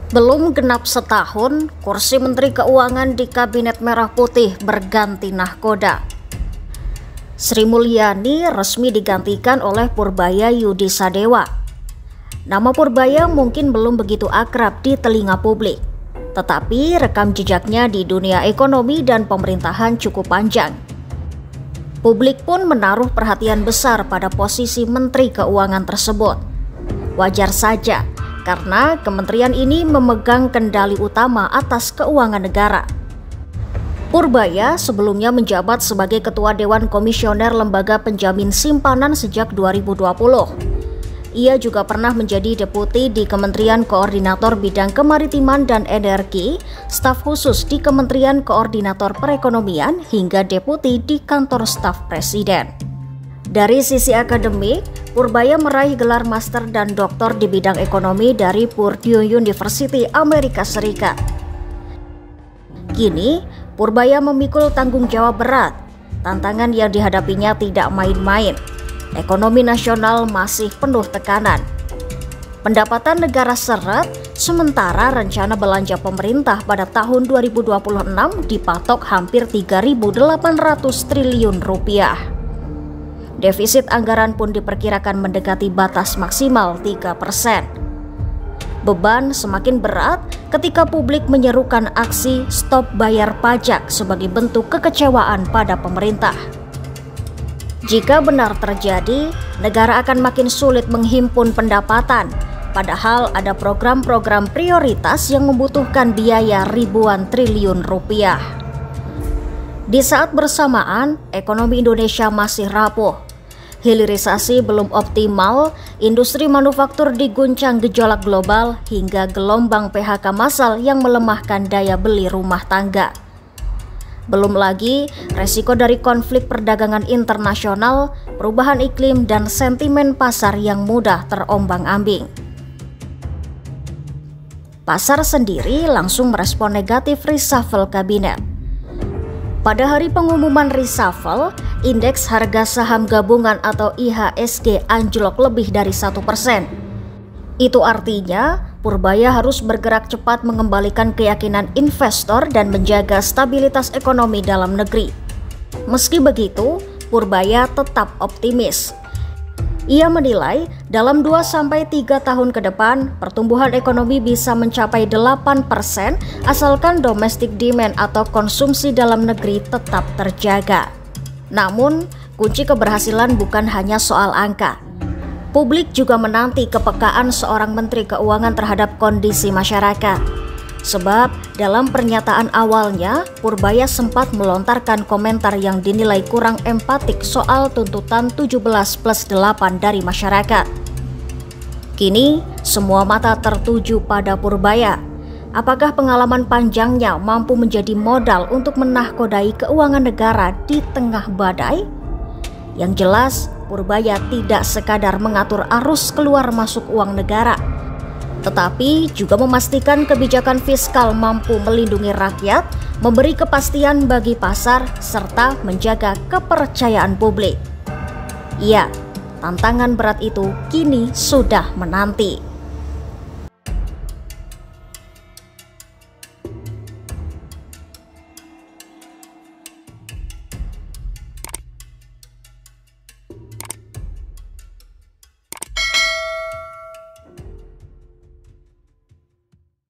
Belum genap setahun, kursi Menteri Keuangan di Kabinet Merah Putih berganti nahkoda. Sri Mulyani resmi digantikan oleh Purbaya Yudisadewa. Nama Purbaya mungkin belum begitu akrab di telinga publik, tetapi rekam jejaknya di dunia ekonomi dan pemerintahan cukup panjang. Publik pun menaruh perhatian besar pada posisi Menteri Keuangan tersebut. Wajar saja, karena kementerian ini memegang kendali utama atas keuangan negara. Purbaya sebelumnya menjabat sebagai Ketua Dewan Komisioner Lembaga Penjamin Simpanan sejak 2020. Ia juga pernah menjadi deputi di Kementerian Koordinator Bidang Kemaritiman dan Energi, staf khusus di Kementerian Koordinator Perekonomian, hingga deputi di Kantor Staf Presiden. Dari sisi akademik, Purbaya meraih gelar master dan doktor di bidang ekonomi dari Purdue University, Amerika Serikat. Kini, Purbaya memikul tanggung jawab berat. Tantangan yang dihadapinya tidak main-main. Ekonomi nasional masih penuh tekanan. Pendapatan negara seret, sementara rencana belanja pemerintah pada tahun 2026 dipatok hampir 3.800 triliun rupiah. Defisit anggaran pun diperkirakan mendekati batas maksimal 3%. Beban semakin berat ketika publik menyerukan aksi stop bayar pajak sebagai bentuk kekecewaan pada pemerintah. Jika benar terjadi, negara akan makin sulit menghimpun pendapatan, padahal ada program-program prioritas yang membutuhkan biaya ribuan triliun rupiah. Di saat bersamaan, ekonomi Indonesia masih rapuh. Hilirisasi belum optimal, industri manufaktur diguncang gejolak global hingga gelombang PHK massal yang melemahkan daya beli rumah tangga. Belum lagi resiko dari konflik perdagangan internasional, perubahan iklim, dan sentimen pasar yang mudah terombang-ambing. Pasar sendiri langsung merespon negatif reshuffle kabinet. Pada hari pengumuman reshuffle, indeks harga saham gabungan atau IHSG anjlok lebih dari 1%. Itu artinya Purbaya harus bergerak cepat mengembalikan keyakinan investor dan menjaga stabilitas ekonomi dalam negeri. Meski begitu, Purbaya tetap optimis. Ia menilai dalam 2-3 tahun ke depan, pertumbuhan ekonomi bisa mencapai 8% asalkan domestic demand atau konsumsi dalam negeri tetap terjaga. Namun, kunci keberhasilan bukan hanya soal angka. Publik juga menanti kepekaan seorang Menteri Keuangan terhadap kondisi masyarakat. Sebab dalam pernyataan awalnya, Purbaya sempat melontarkan komentar yang dinilai kurang empatik soal tuntutan 17+8 dari masyarakat. Kini, semua mata tertuju pada Purbaya. Apakah pengalaman panjangnya mampu menjadi modal untuk menahkodai keuangan negara di tengah badai? Yang jelas, Purbaya tidak sekadar mengatur arus keluar masuk uang negara, tetapi juga memastikan kebijakan fiskal mampu melindungi rakyat, memberi kepastian bagi pasar, serta menjaga kepercayaan publik. Ya, tantangan berat itu kini sudah menanti.